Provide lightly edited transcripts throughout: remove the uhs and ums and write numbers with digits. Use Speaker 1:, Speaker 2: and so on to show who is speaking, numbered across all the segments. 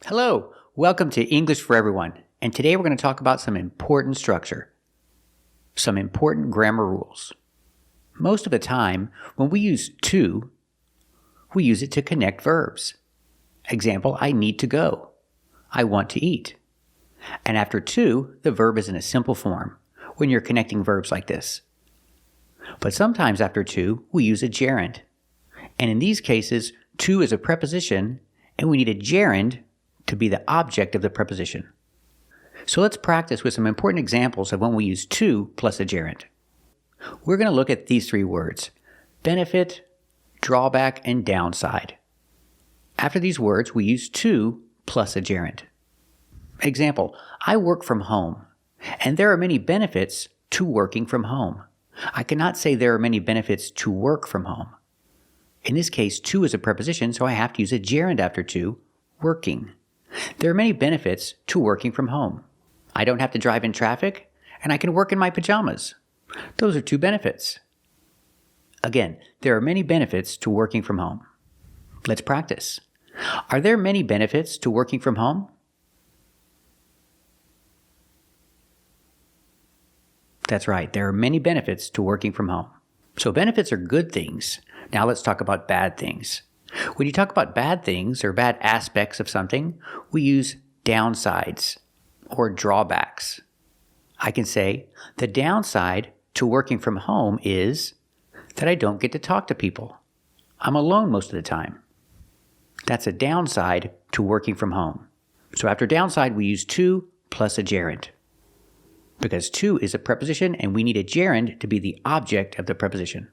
Speaker 1: Hello, welcome to English for Everyone, and today we're going to talk about some important structure, some important grammar rules. Most of the time, when we use to, we use it to connect verbs. Example, I need to go. I want to eat. And after to, the verb is in a simple form when you're connecting verbs like this. But sometimes after to, we use a gerund. And in these cases, to is a preposition, and we need a gerund to be the object of the preposition. So let's practice with some important examples of when we use to plus a gerund. We're going to look at these three words: benefit, drawback, and downside. After these words, we use to plus a gerund. Example, I work from home, and there are many benefits to working from home. I cannot say there are many benefits to work from home. In this case, to is a preposition, so I have to use a gerund after to, working. There are many benefits to working from home. I don't have to drive in traffic, and I can work in my pajamas. Those are two benefits. Again, there are many benefits to working from home. Let's practice. Are there many benefits to working from home? That's right, there are many benefits to working from home. So benefits are good things. Now let's talk about bad things. When you talk about bad things or bad aspects of something, we use downsides or drawbacks. I can say, the downside to working from home is that I don't get to talk to people. I'm alone most of the time. That's a downside to working from home. So after downside, we use to plus a gerund. Because to is a preposition and we need a gerund to be the object of the preposition.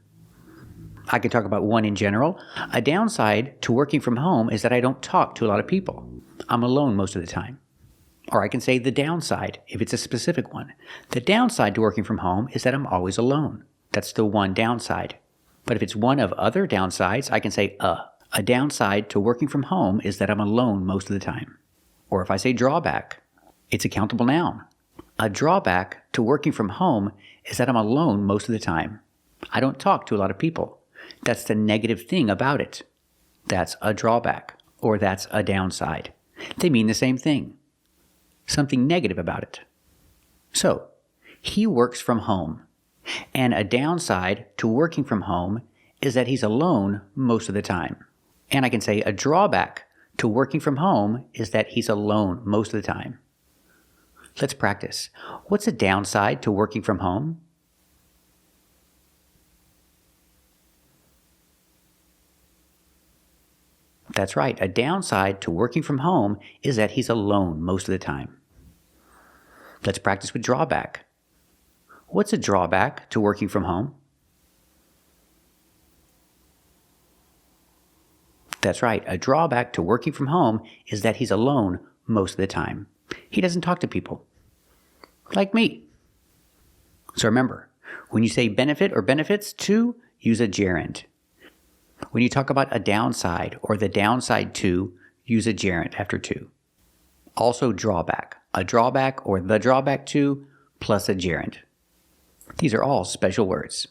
Speaker 1: I can talk about one in general. A downside to working from home is that I don't talk to a lot of people. I'm alone most of the time. Or I can say the downside if it's a specific one. The downside to working from home is that I'm always alone. That's the one downside. But if it's one of other downsides, I can say a downside to working from home is that I'm alone most of the time. Or if I say drawback, it's a countable noun. A drawback to working from home is that I'm alone most of the time. I don't talk to a lot of people. That's the negative thing about it. That's a drawback, or that's a downside. They mean the same thing. Something negative about it. So, he works from home. And a downside to working from home is that he's alone most of the time. And I can say a drawback to working from home is that he's alone most of the time. Let's practice. What's a downside to working from home? That's right. A downside to working from home is that he's alone most of the time. Let's practice with drawback. What's a drawback to working from home? That's right. A drawback to working from home is that he's alone most of the time. He doesn't talk to people. Like me. So remember, when you say benefit or benefits to, use a gerund. When you talk about a downside or the downside to, use a gerund after to. Also drawback. A drawback or the drawback to plus a gerund. These are all special words.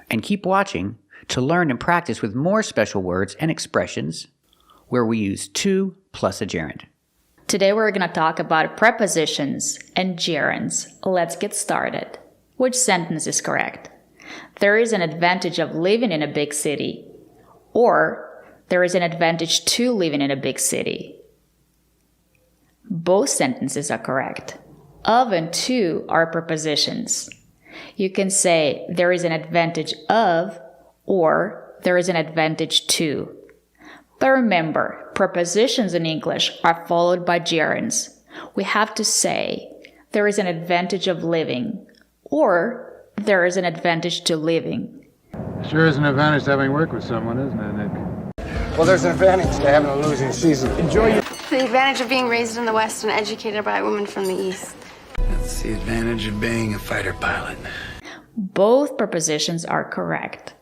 Speaker 1: And keep watching to learn and practice with more special words and expressions where we use to plus a gerund.
Speaker 2: Today we're going to talk about prepositions and gerunds. Let's get started. Which sentence is correct? There is an advantage of living in a big city. Or, there is an advantage to living in a big city. Both sentences are correct. Of and to are prepositions. You can say there is an advantage of or there is an advantage to. But remember, prepositions in English are followed by gerunds. We have to say, there is an advantage of living, or there is an advantage to living.
Speaker 3: Sure is an advantage to having worked with someone, isn't it, Nick?
Speaker 4: Well, there's an advantage to having a losing season. Enjoy your...
Speaker 5: The advantage of being raised in the West and educated by a woman from the East.
Speaker 4: That's the advantage of being a fighter pilot.
Speaker 2: Both prepositions are correct.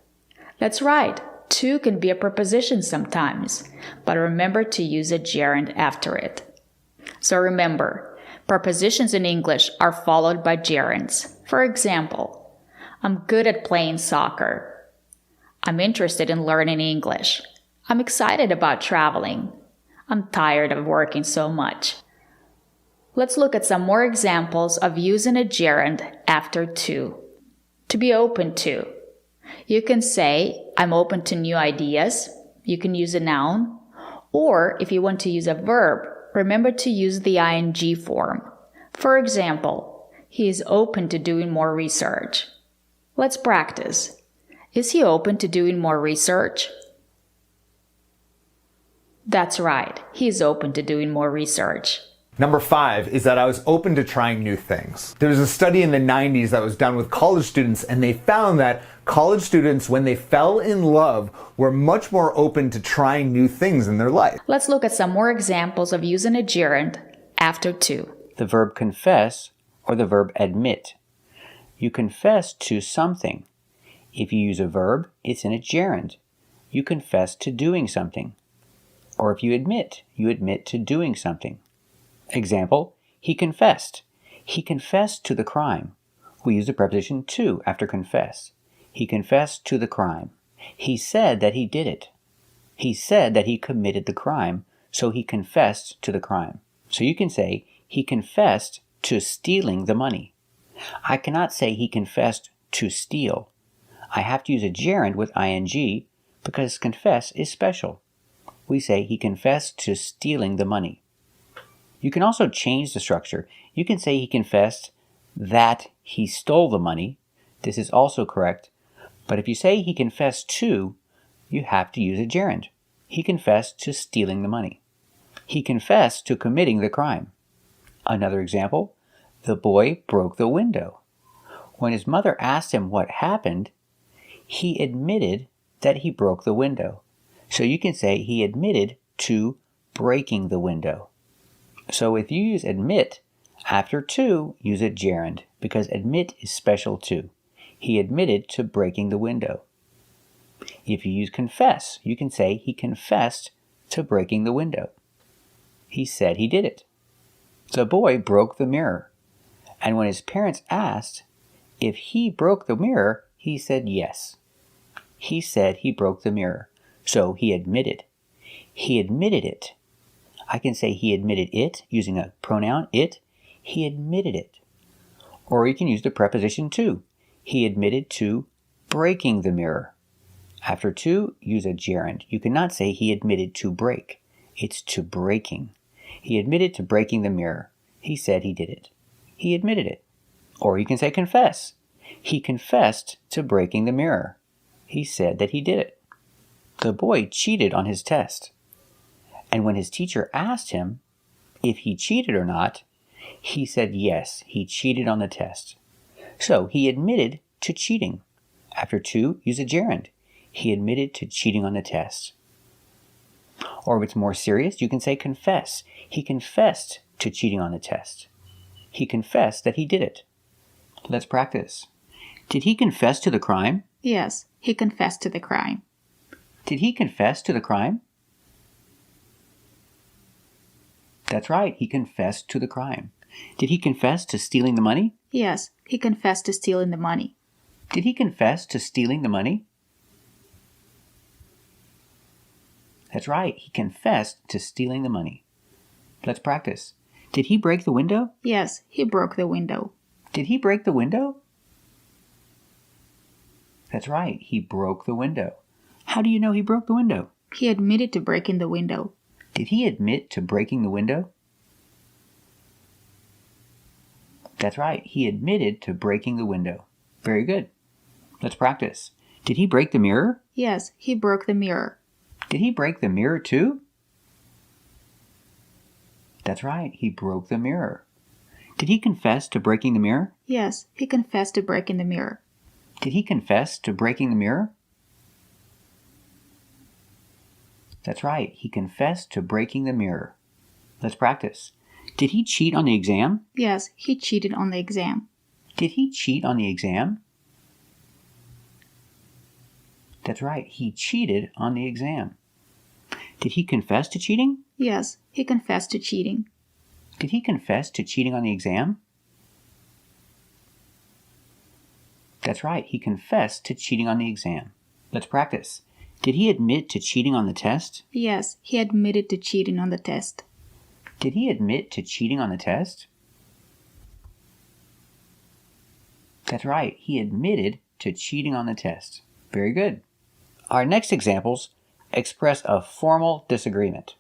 Speaker 2: That's right. To can be a preposition sometimes, but remember to use a gerund after it. So remember, prepositions in English are followed by gerunds. For example, I'm good at playing soccer. I'm interested in learning English. I'm excited about traveling. I'm tired of working so much. Let's look at some more examples of using a gerund after to. To be open to. You can say, I'm open to new ideas. You can use a noun. Or if you want to use a verb, remember to use the ing form. For example, he is open to doing more research. Let's practice. Is he open to doing more research? That's right. He is open to doing more research.
Speaker 6: Number 5 is that I was open to trying new things. There was a study in the 90s that was done with college students, and they found that college students, when they fell in love, were much more open to trying new things in their life.
Speaker 2: Let's look at some more examples of using a gerund after to.
Speaker 1: The verb confess or the verb admit. You confess to something. If you use a verb, it's in a gerund. You confess to doing something. Or if you admit to doing something. Example, he confessed. He confessed to the crime. We use the preposition to after confess. He confessed to the crime. He said that he did it. He said that he committed the crime, so he confessed to the crime. So you can say, he confessed to stealing the money. I cannot say he confessed to steal. I have to use a gerund with ing because confess is special. We say he confessed to stealing the money. You can also change the structure. You can say he confessed that he stole the money. This is also correct. But if you say he confessed to, you have to use a gerund. He confessed to stealing the money. He confessed to committing the crime. Another example, the boy broke the window. When his mother asked him what happened, he admitted that he broke the window. So you can say he admitted to breaking the window. So if you use admit after to, use a gerund because admit is special too. He admitted to breaking the window. If you use confess, you can say he confessed to breaking the window. He said he did it. The boy broke the mirror. And when his parents asked if he broke the mirror, he said yes. He said he broke the mirror. So he admitted. He admitted it. I can say he admitted it using a pronoun it. He admitted it. Or you can use the preposition to. He admitted to breaking the mirror. After to, use a gerund. You cannot say he admitted to break. It's to breaking. He admitted to breaking the mirror. He said he did it. He admitted it. Or you can say confess. He confessed to breaking the mirror. He said that he did it. The boy cheated on his test. And when his teacher asked him if he cheated or not, he said yes, he cheated on the test. So he admitted to cheating. After to, use a gerund. He admitted to cheating on the test. Or if it's more serious, you can say confess. He confessed to cheating on the test. He confessed that he did it. Let's practice. Did he confess to the crime?
Speaker 2: Yes, he confessed to the crime.
Speaker 1: Did he confess to the crime? That's right, he confessed to the crime. Did he confess to stealing the money?
Speaker 2: Yes, he confessed to stealing the money.
Speaker 1: Did he confess to stealing the money? That's right, he confessed to stealing the money. Let's practice. Did he break the window?
Speaker 2: Yes, he broke the window.
Speaker 1: Did he break the window? That's right, he broke the window. How do you know he broke the window?
Speaker 2: He admitted to breaking the window.
Speaker 1: Did he admit to breaking the window? That's right, he admitted to breaking the window. Very good. Let's practice. Did he break the mirror?
Speaker 2: Yes, he broke the mirror.
Speaker 1: Did he break the mirror too? That's right, he broke the mirror. Did he confess to breaking the mirror?
Speaker 2: Yes, he confessed to breaking the mirror.
Speaker 1: Did he confess to breaking the mirror? That's right, he confessed to breaking the mirror. Let's practice. Did he cheat on the exam?
Speaker 2: Yes, he cheated on the exam.
Speaker 1: Did he cheat on the exam? That's right, he cheated on the exam. Did he confess to cheating?
Speaker 2: Yes, he confessed to cheating.
Speaker 1: Did he confess to cheating on the exam? That's right, he confessed to cheating on the exam. Let's practice. Did he admit to cheating on the test?
Speaker 2: Yes, he admitted to cheating on the test.
Speaker 1: Did he admit to cheating on the test? That's right, he admitted to cheating on the test. Very good. Our next examples express a formal disagreement.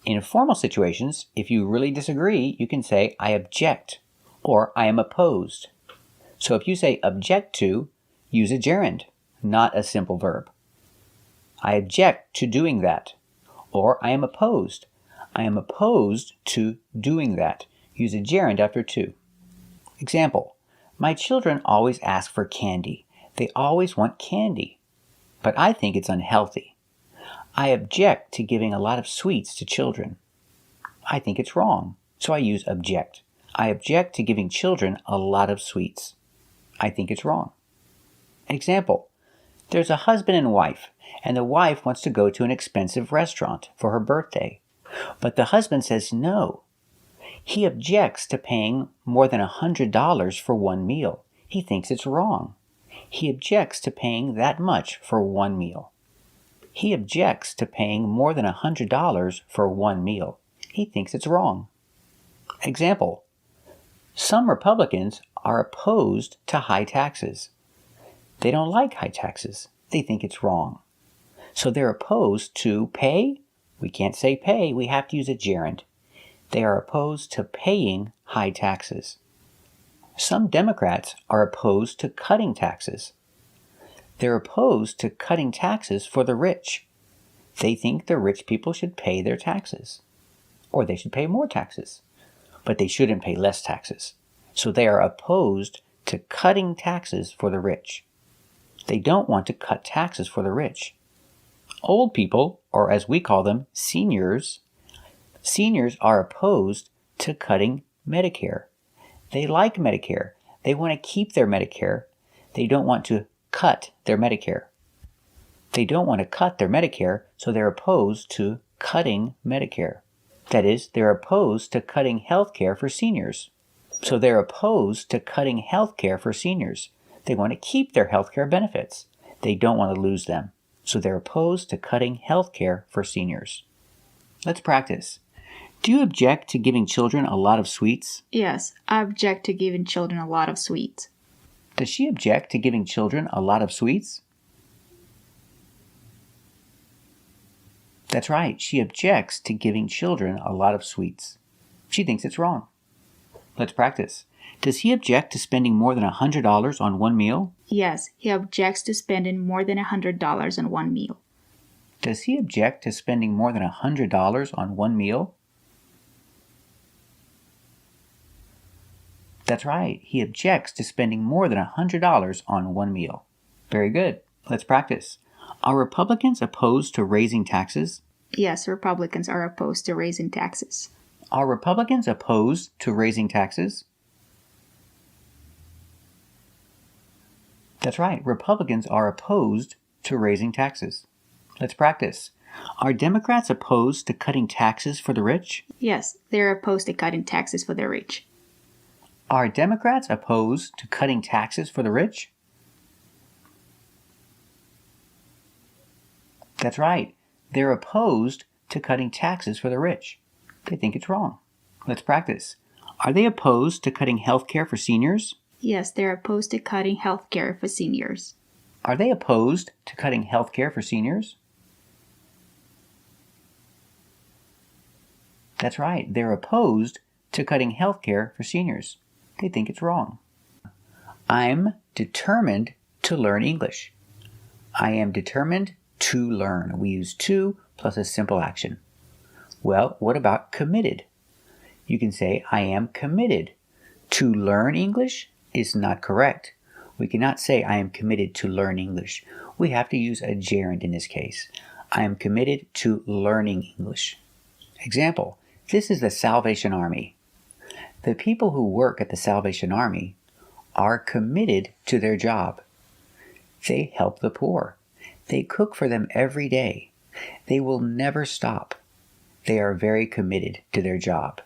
Speaker 1: In formal situations, if you really disagree, you can say, I object, or I am opposed. So if you say object to, use a gerund, not a simple verb. I object to doing that, or I am opposed. I am opposed to doing that. Use a gerund after to. Example, my children always ask for candy. They always want candy, but I think it's unhealthy. I object to giving a lot of sweets to children. I think it's wrong, so I use object. I object to giving children a lot of sweets. I think it's wrong. Example, there's a husband and wife, and the wife wants to go to an expensive restaurant for her birthday, but the husband says no. He objects to paying more than $100 for one meal. He thinks it's wrong. He objects to paying that much for one meal. He objects to paying more than $100 for one meal. He thinks it's wrong. Example, some Republicans are opposed to high taxes. They don't like high taxes. They think it's wrong. So they're opposed to pay? We can't say pay. We have to use a gerund. They are opposed to paying high taxes. Some Democrats are opposed to cutting taxes. They're opposed to cutting taxes for the rich. They think the rich people should pay their taxes. Or they should pay more taxes. But they shouldn't pay less taxes. So they are opposed to cutting taxes for the rich. They don't want to cut taxes for the rich. Old people, or as we call them, seniors are opposed to cutting Medicare. They like Medicare. They want to keep their Medicare. They don't want to cut their Medicare. They don't want to cut their Medicare, so they're opposed to cutting Medicare. That is, they're opposed to cutting health care for seniors. So they're opposed to cutting health care for seniors. They want to keep their health care benefits. They don't want to lose them. So they're opposed to cutting health care for seniors. Let's practice. Do you object to giving children a lot of sweets?
Speaker 2: Yes, I object to giving children a lot of sweets.
Speaker 1: Does she object to giving children a lot of sweets? That's right, she objects to giving children a lot of sweets. She thinks it's wrong. Let's practice. Does he object to spending more than $100 on one meal?
Speaker 2: Yes, he objects to spending more than $100 on one meal.
Speaker 1: Does he object to spending more than $100 on one meal? That's right, he objects to spending more than $100 on one meal. Very good. Let's practice. Are Republicans opposed to raising taxes?
Speaker 2: Yes, Republicans are opposed to raising taxes.
Speaker 1: Are Republicans opposed to raising taxes? That's right, Republicans are opposed to raising taxes. Let's practice. Are Democrats opposed to cutting taxes for the rich?
Speaker 2: Yes, they're opposed to cutting taxes for the rich.
Speaker 1: Are Democrats opposed to cutting taxes for the rich? That's right, they're opposed to cutting taxes for the rich. They think it's wrong. Let's practice. Are they opposed to cutting health care for seniors?
Speaker 2: Yes, they're opposed to cutting health care for seniors.
Speaker 1: Are they opposed to cutting health care for seniors? That's right, they're opposed to cutting health care for seniors. They think it's wrong. I'm determined to learn English. I am determined to learn. We use to plus a simple action. Well, what about committed? You can say, I am committed. To learn English is not correct. We cannot say, I am committed to learn English. We have to use a gerund in this case. I am committed to learning English. Example, this is the Salvation Army. The people who work at the Salvation Army are committed to their job. They help the poor. They cook for them every day. They will never stop. They are very committed to their job.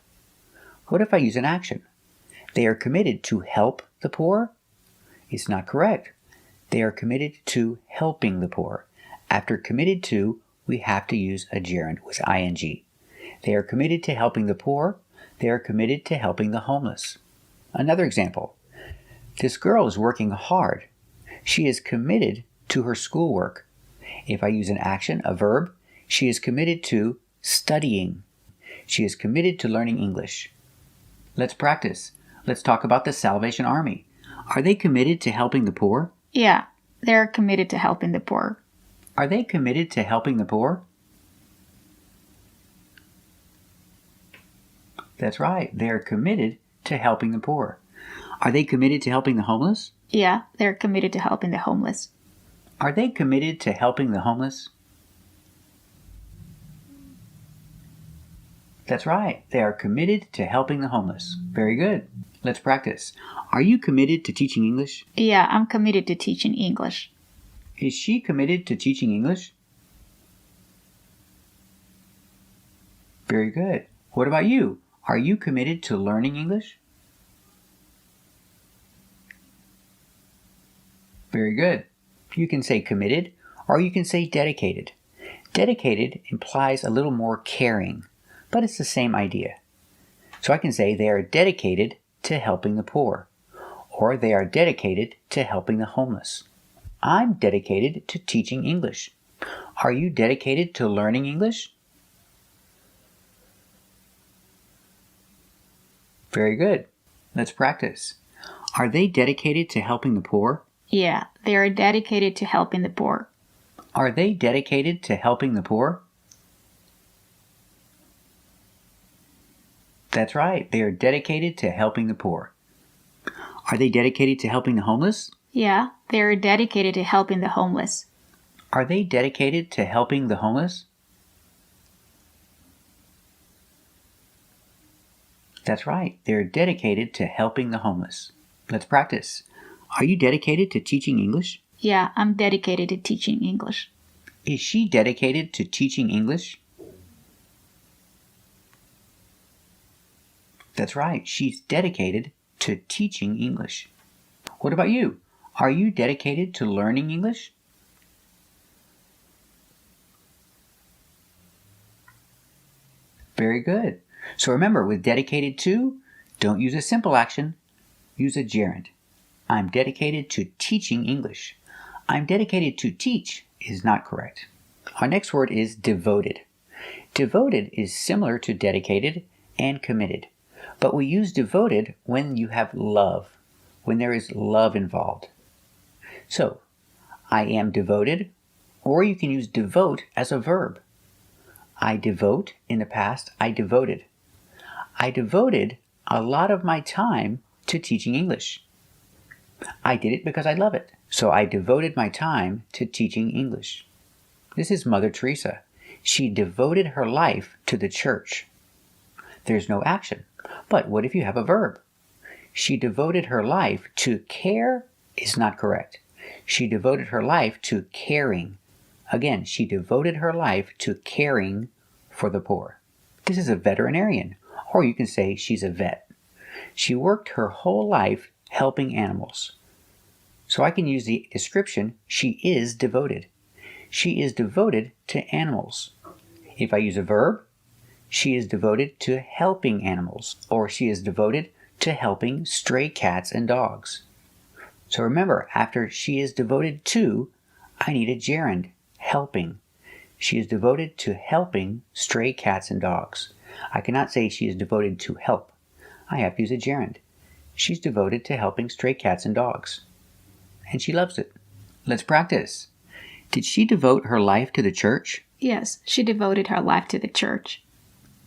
Speaker 1: What if I use an action? They are committed to help the poor? It's not correct. They are committed to helping the poor. After committed to, we have to use a gerund with ing. They are committed to helping the poor. They are committed to helping the homeless. Another example. This girl is working hard. She is committed to her schoolwork. If I use an action, a verb, she is committed to studying. She is committed to learning English. Let's practice. Let's talk about the Salvation Army. Are they committed to helping the poor?
Speaker 2: Yeah, they're committed to helping the poor.
Speaker 1: Are they committed to helping the poor? That's right. They are committed to helping the poor. Are they committed to helping the homeless?
Speaker 2: Yeah, they're committed to helping the homeless.
Speaker 1: Are they committed to helping the homeless? That's right. They are committed to helping the homeless. Very good. Let's practice. Are you committed to teaching English?
Speaker 2: Yeah, I'm committed to teaching English.
Speaker 1: Is she committed to teaching English? Very good. What about you? Are you committed to learning English? Very good. You can say committed or you can say dedicated. Dedicated implies a little more caring, but it's the same idea. So I can say they are dedicated to helping the poor, or they are dedicated to helping the homeless. I'm dedicated to teaching English. Are you dedicated to learning English? Very good. Let's practice. Are they dedicated to helping the poor?
Speaker 2: Yeah, they are dedicated to helping the poor.
Speaker 1: Are they dedicated to helping the poor? That's right. They are dedicated to helping the poor. Are they dedicated to helping the homeless?
Speaker 2: Yeah, they are dedicated to helping the homeless.
Speaker 1: Are they dedicated to helping the homeless? That's right. They're dedicated to helping the homeless. Let's practice. Are you dedicated to teaching English?
Speaker 2: Yeah, I'm dedicated to teaching English.
Speaker 1: Is she dedicated to teaching English? That's right. She's dedicated to teaching English. What about you? Are you dedicated to learning English? Very good. So remember, with dedicated to, don't use a simple action, use a gerund. I'm dedicated to teaching English. I'm dedicated to teach is not correct. Our next word is devoted. Devoted is similar to dedicated and committed, but we use devoted when you have love, when there is love involved. So, I am devoted, or you can use devote as a verb. I devote, in the past, I devoted. I devoted a lot of my time to teaching English. I did it because I love it. So I devoted my time to teaching English. This is Mother Teresa. She devoted her life to the church. There's no action. But what if you have a verb? She devoted her life to care is not correct. She devoted her life to caring. Again, she devoted her life to caring for the poor. This is a veterinarian, or you can say she's a vet. She worked her whole life helping animals. So I can use the description, she is devoted. She is devoted to animals. If I use a verb, she is devoted to helping animals, or she is devoted to helping stray cats and dogs. So remember, after she is devoted to, I need a gerund, helping. She is devoted to helping stray cats and dogs. I cannot say she is devoted to help. I have to use a gerund. She's devoted to helping stray cats and dogs. And she loves it. Let's practice. Did she devote her life to the church?
Speaker 2: Yes, she devoted her life to the church.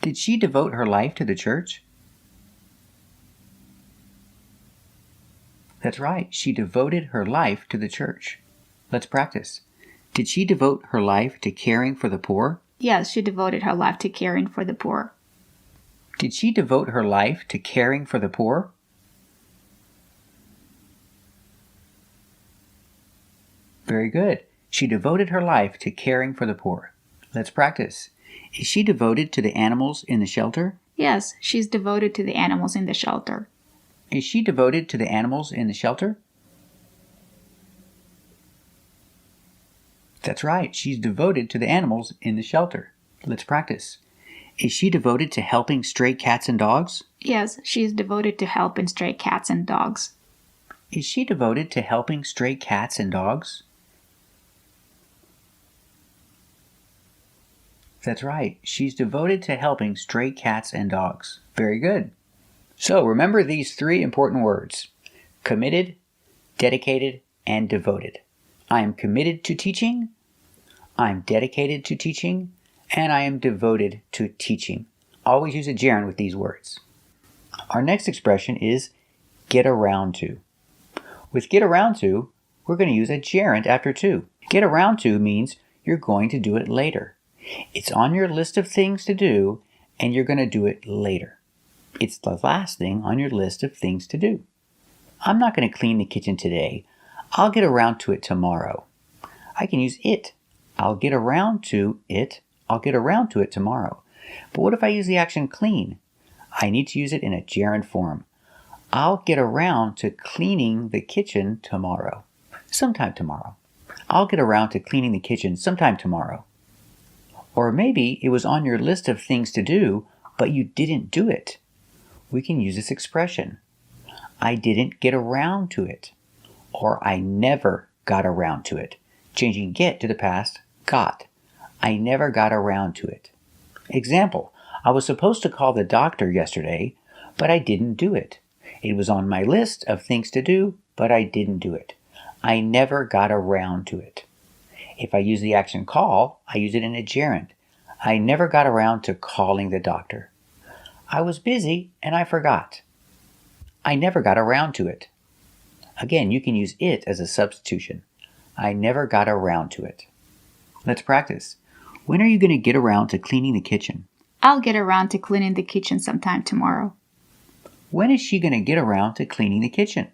Speaker 1: Did she devote her life to the church? That's right. She devoted her life to the church. Let's practice. Did she devote her life to caring for the poor?
Speaker 2: Yes, she devoted her life to caring for the poor.
Speaker 1: Did she devote her life to caring for the poor? Very good. She devoted her life to caring for the poor. Let's practice. Is she devoted to the animals in the shelter?
Speaker 2: Yes, she's devoted to the animals in the shelter.
Speaker 1: Is she devoted to the animals in the shelter? That's right. She's devoted to the animals in the shelter. Let's practice. Is she devoted to helping stray cats and dogs?
Speaker 2: Yes, she is devoted to helping stray cats and dogs.
Speaker 1: Is she devoted to helping stray cats and dogs? That's right. She's devoted to helping stray cats and dogs. Very good. So remember these three important words: committed, dedicated, and devoted. I am committed to teaching, I'm dedicated to teaching, and I am devoted to teaching. Always use a gerund with these words. Our next expression is get around to. With get around to, we're going to use a gerund after to. Get around to means you're going to do it later. It's on your list of things to do, and you're going to do it later. It's the last thing on your list of things to do. I'm not going to clean the kitchen today. I'll get around to it tomorrow. I can use it. I'll get around to it. I'll get around to it tomorrow. But what if I use the action clean? I need to use it in a gerund form. I'll get around to cleaning the kitchen tomorrow. Sometime tomorrow. I'll get around to cleaning the kitchen sometime tomorrow. Or maybe it was on your list of things to do, but you didn't do it. We can use this expression. I didn't get around to it. Or I never got around to it. Changing get to the past, got. I never got around to it. Example, I was supposed to call the doctor yesterday, but I didn't do it. It was on my list of things to do, but I didn't do it. I never got around to it. If I use the action call, I use it in a gerund. I never got around to calling the doctor. I was busy and I forgot. I never got around to it. Again, you can use it as a substitution. I never got around to it. Let's practice. When are you going to get around to cleaning the kitchen?
Speaker 2: I'll get around to cleaning the kitchen sometime tomorrow.
Speaker 1: When is she going to get around to cleaning the kitchen?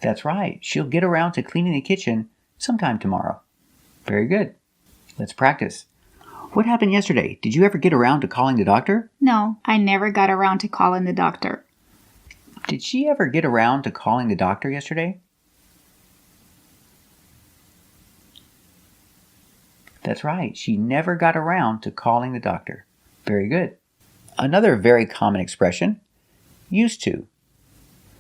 Speaker 1: That's right. She'll get around to cleaning the kitchen sometime tomorrow. Very good. Let's practice. What happened yesterday? Did you ever get around to calling the doctor?
Speaker 2: No, I never got around to calling the doctor.
Speaker 1: Did she ever get around to calling the doctor yesterday? That's right. She never got around to calling the doctor. Very good. Another very common expression, used to.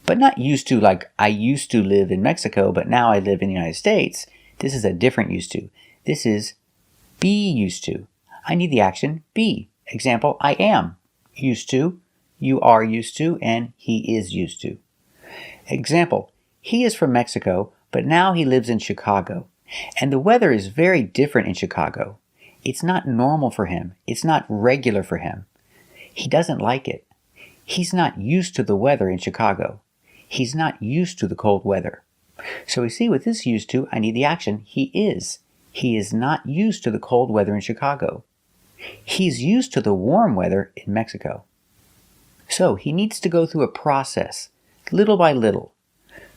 Speaker 1: But not used to like I used to live in Mexico, but now I live in the United States. This is a different used to. This is be used to. I need the action be. Example, I am used to, you are used to, and he is used to. Example, he is from Mexico, but now he lives in Chicago. And the weather is very different in Chicago. It's not normal for him. It's not regular for him. He doesn't like it. He's not used to the weather in Chicago. He's not used to the cold weather. So we see with this used to, I need the action he is. He is not used to the cold weather in Chicago. He's used to the warm weather in Mexico. So he needs to go through a process, little by little.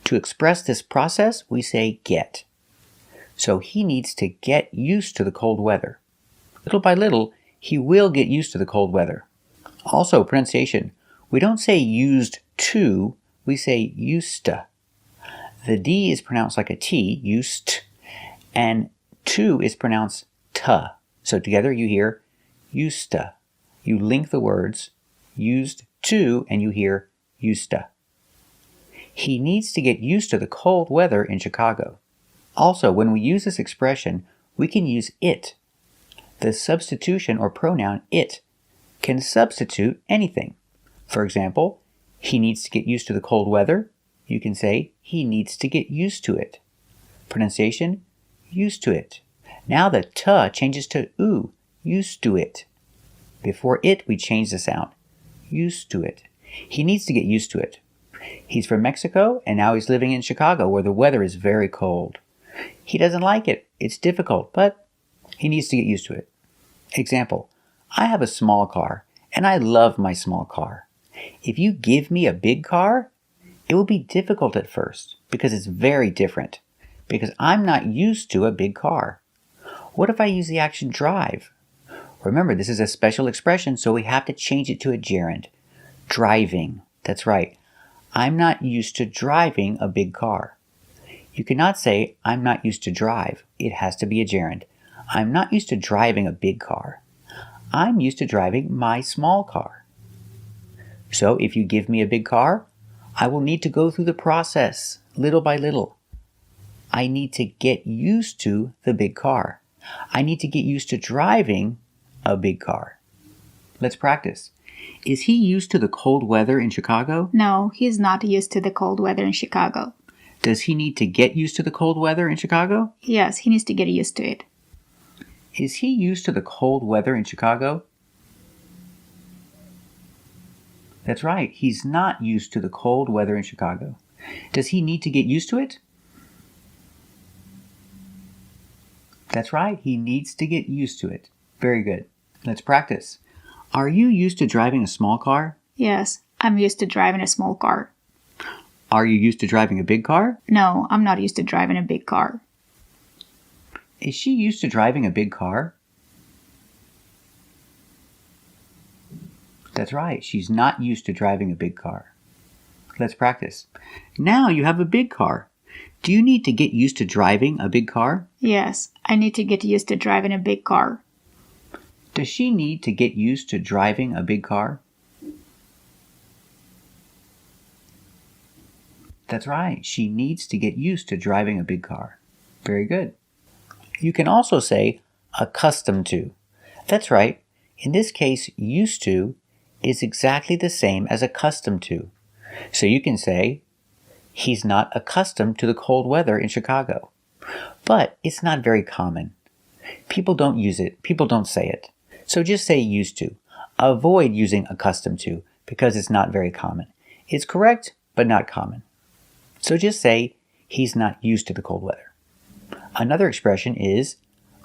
Speaker 1: To express this process, we say get. So he needs to get used to the cold weather. Little by little, he will get used to the cold weather. Also, pronunciation. We don't say used to, we say used to. The D is pronounced like a T, used, and to is pronounced ta. So together you hear used to. You link the words used to and you hear used to. He needs to get used to the cold weather in Chicago. Also, when we use this expression, we can use it. The substitution or pronoun it can substitute anything. For example, he needs to get used to the cold weather. You can say he needs to get used to it. Pronunciation, used to it. Now the t changes to u, used to it. Before it, we change the sound. Used to it. He needs to get used to it. He's from Mexico, and now he's living in Chicago, where the weather is very cold. He doesn't like it. It's difficult, but he needs to get used to it. Example, I have a small car, and I love my small car. If you give me a big car, it will be difficult at first, because it's very different, because I'm not used to a big car. What if I use the action drive? Remember, this is a special expression, so we have to change it to a gerund. Driving. That's right. I'm not used to driving a big car. You cannot say, I'm not used to drive. It has to be a gerund. I'm not used to driving a big car. I'm used to driving my small car. So if you give me a big car, I will need to go through the process, little by little. I need to get used to the big car. I need to get used to driving a big car. Let's practice. Is he used to the cold weather in Chicago?
Speaker 2: No, he's not used to the cold weather in Chicago.
Speaker 1: Does he need to get used to the cold weather in Chicago?
Speaker 2: Yes, he needs to get used to it.
Speaker 1: Is he used to the cold weather in Chicago? That's right. He's not used to the cold weather in Chicago. Does he need to get used to it? That's right. He needs to get used to it. Very good. Let's practice. Are you used to driving a small car?
Speaker 2: Yes, I'm used to driving a small car.
Speaker 1: Are you used to driving a big car?
Speaker 2: No, I'm not used to driving a big car.
Speaker 1: Is she used to driving a big car? That's right. She's not used to driving a big car. Let's practice. Now you have a big car. Do you need to get used to driving a big car?
Speaker 2: Yes, I need to get used to driving a big car.
Speaker 1: Does she need to get used to driving a big car? That's right. She needs to get used to driving a big car. Very good. You can also say accustomed to. That's right. In this case, used to is exactly the same as accustomed to. So you can say, he's not accustomed to the cold weather in Chicago. But it's not very common. People don't use it. People don't say it. So just say used to. Avoid using accustomed to because it's not very common. It's correct, but not common. So just say, he's not used to the cold weather. Another expression is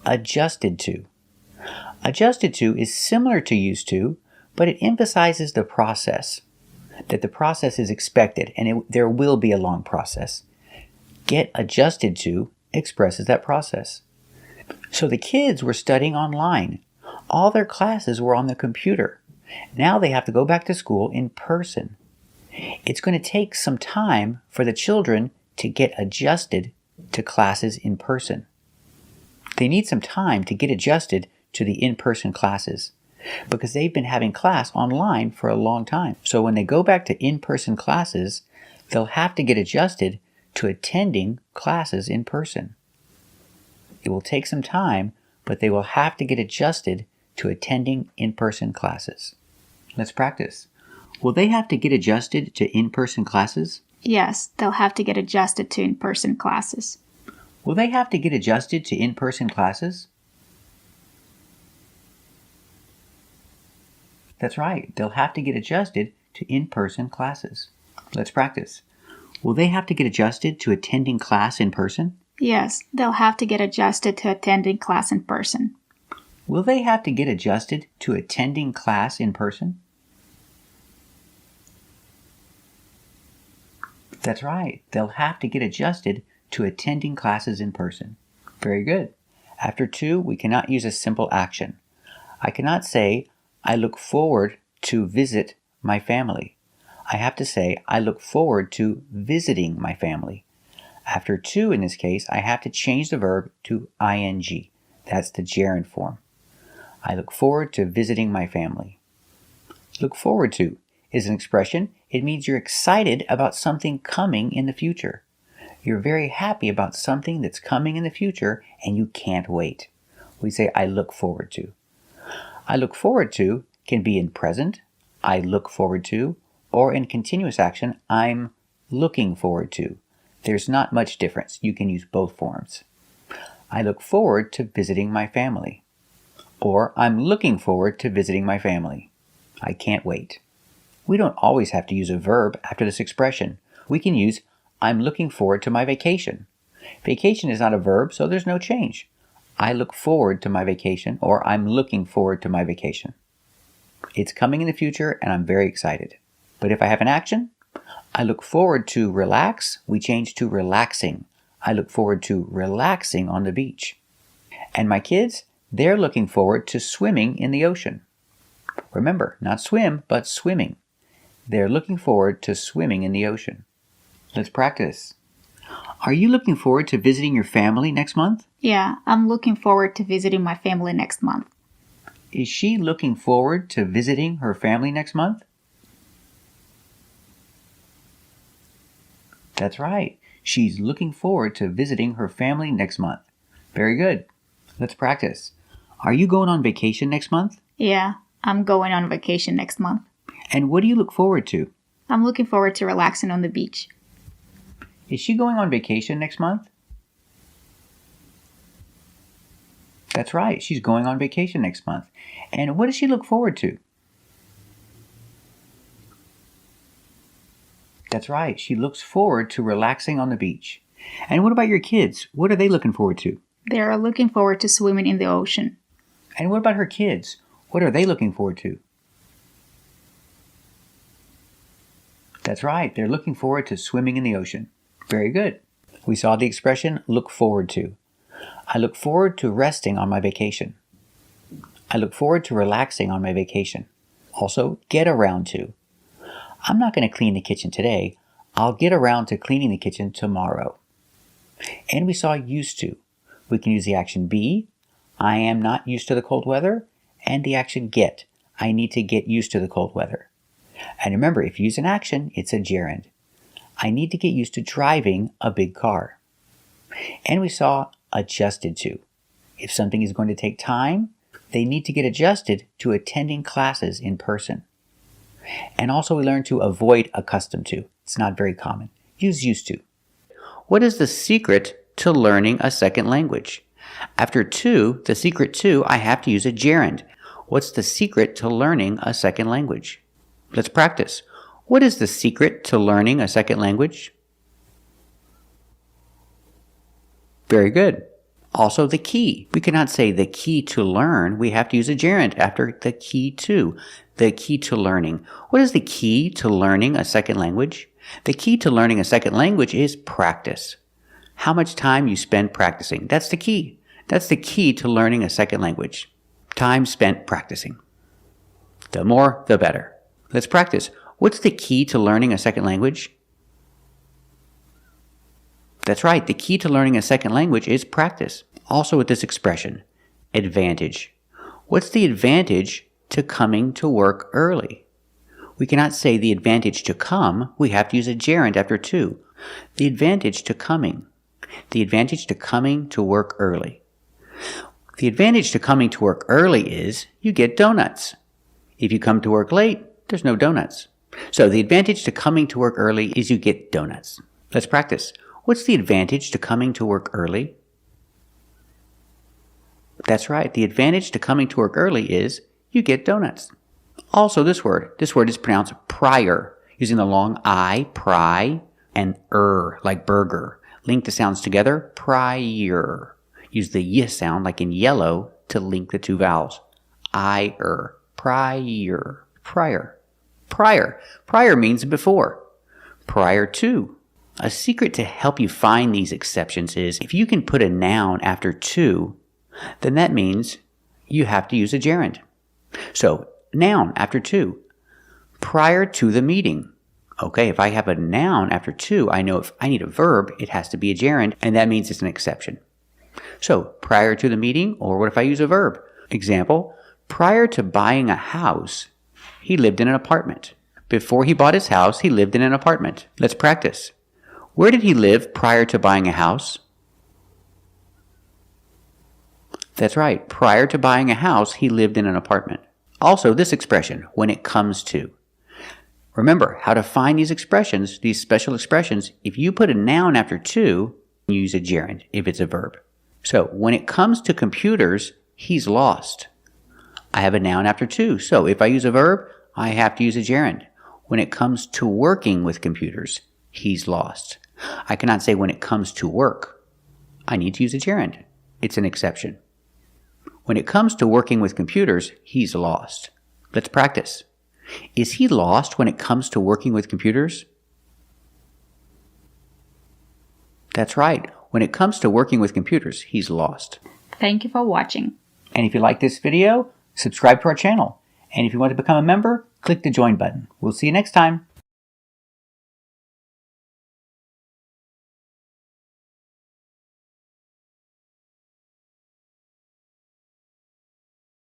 Speaker 1: adjusted to. Adjusted to is similar to used to, but it emphasizes the process, that the process is expected and there will be a long process. Get adjusted to expresses that process. So the kids were studying online. All their classes were on the computer. Now they have to go back to school in person. It's going to take some time for the children to get adjusted to classes in person. They need some time to get adjusted to the in-person classes because they've been having class online for a long time. So when they go back to in-person classes, they'll have to get adjusted to attending classes in person. It will take some time, but they will have to get adjusted to attending in-person classes. Let's practice. Will they have to get adjusted to in-person classes?
Speaker 2: Yes, they'll have to get adjusted to in-person classes.
Speaker 1: Will they have to get adjusted to in-person classes? That's right. They'll have to get adjusted to in-person classes. Let's practice. Will they have to get adjusted to attending class in person?
Speaker 2: Yes, they'll have to get adjusted to attending class in person.
Speaker 1: Will they have to get adjusted to attending class in person? That's right. They'll have to get adjusted to attending classes in person. Very good. After to, we cannot use a simple action. I cannot say, I look forward to visit my family. I have to say, I look forward to visiting my family. After to, in this case, I have to change the verb to ing. That's the gerund form. I look forward to visiting my family. Look forward to is an expression. It means you're excited about something coming in the future. You're very happy about something that's coming in the future and you can't wait. We say, I look forward to. I look forward to can be in present, I look forward to, or in continuous action, I'm looking forward to. There's not much difference. You can use both forms. I look forward to visiting my family. Or I'm looking forward to visiting my family. I can't wait. We don't always have to use a verb after this expression. We can use I'm looking forward to my vacation. Vacation is not a verb, so there's no change. I look forward to my vacation, or I'm looking forward to my vacation. It's coming in the future, and I'm very excited. But if I have an action, I look forward to relax, we change to relaxing. I look forward to relaxing on the beach. And my kids, they're looking forward to swimming in the ocean. Remember, not swim, but swimming. They're looking forward to swimming in the ocean. Let's practice. Are you looking forward to visiting your family next month?
Speaker 2: Yeah, I'm looking forward to visiting my family next month.
Speaker 1: Is she looking forward to visiting her family next month? That's right. She's looking forward to visiting her family next month. Very good. Let's practice. Are you going on vacation next month?
Speaker 2: Yeah, I'm going on vacation next month.
Speaker 1: And what do you look forward to?
Speaker 2: I'm looking forward to relaxing on the beach.
Speaker 1: Is she going on vacation next month? That's right. She's going on vacation next month. And what does she look forward to? That's right. She looks forward to relaxing on the beach. And what about your kids? What are they looking forward to?
Speaker 2: They're looking forward to swimming in the ocean.
Speaker 1: And what about her kids? What are they looking forward to? That's right. They're looking forward to swimming in the ocean. Very good. We saw the expression look forward to. I look forward to resting on my vacation. I look forward to relaxing on my vacation. Also, get around to. I'm not going to clean the kitchen today. I'll get around to cleaning the kitchen tomorrow. And we saw used to. We can use the action be, I am not used to the cold weather, and the action get, I need to get used to the cold weather. And remember, if you use an action, it's a gerund. I need to get used to driving a big car. And we saw adjusted to. If something is going to take time, they need to get adjusted to attending classes in person. And also we learned to avoid accustomed to. It's not very common. Use used to. What is the secret to learning a second language? After to, the secret to, I have to use a gerund. What's the secret to learning a second language? Let's practice. What is the secret to learning a second language? Very good. Also the key. We cannot say the key to learn. We have to use a gerund after the key to. The key to learning. What is the key to learning a second language? The key to learning a second language is practice. How much time you spend practicing. That's the key. That's the key to learning a second language. Time spent practicing. The more, the better. Let's practice. What's the key to learning a second language? That's right. The key to learning a second language is practice. Also with this expression, advantage. What's the advantage to coming to work early? We cannot say the advantage to come. We have to use a gerund after to. The advantage to coming. The advantage to coming to work early. The advantage to coming to work early is you get donuts. If you come to work late, there's no donuts. So the advantage to coming to work early is you get donuts. Let's practice. What's the advantage to coming to work early? That's right. The advantage to coming to work early is you get donuts. Also this word is pronounced prior, using the long I, pry, and like burger. Link the sounds together, prior. Use the y sound like in yellow to link the two vowels. Prior. Prior means before. Prior to. A secret to help you find these exceptions is if you can put a noun after to, then that means you have to use a gerund. So, noun after to. Prior to the meeting. Okay, if I have a noun after to, I know if I need a verb, it has to be a gerund, and that means it's an exception. So, prior to the meeting, or what if I use a verb? Example, prior to buying a house, he lived in an apartment. Before he bought his house, he lived in an apartment. Let's practice. Where did he live prior to buying a house? That's right. Prior to buying a house, he lived in an apartment. Also, this expression, when it comes to. Remember how to find these expressions, these special expressions. If you put a noun after to, you use a gerund if it's a verb. So, when it comes to computers, he's lost. I have a noun after to. So, if I use a verb, I have to use a gerund. When it comes to working with computers, he's lost. I cannot say when it comes to work. I need to use a gerund. It's an exception. When it comes to working with computers, he's lost. Let's practice. Is he lost when it comes to working with computers? That's right. When it comes to working with computers, he's lost.
Speaker 2: Thank you for watching.
Speaker 1: And if you like this video, subscribe to our channel. And if you want to become a member, click the join button. We'll see you next time.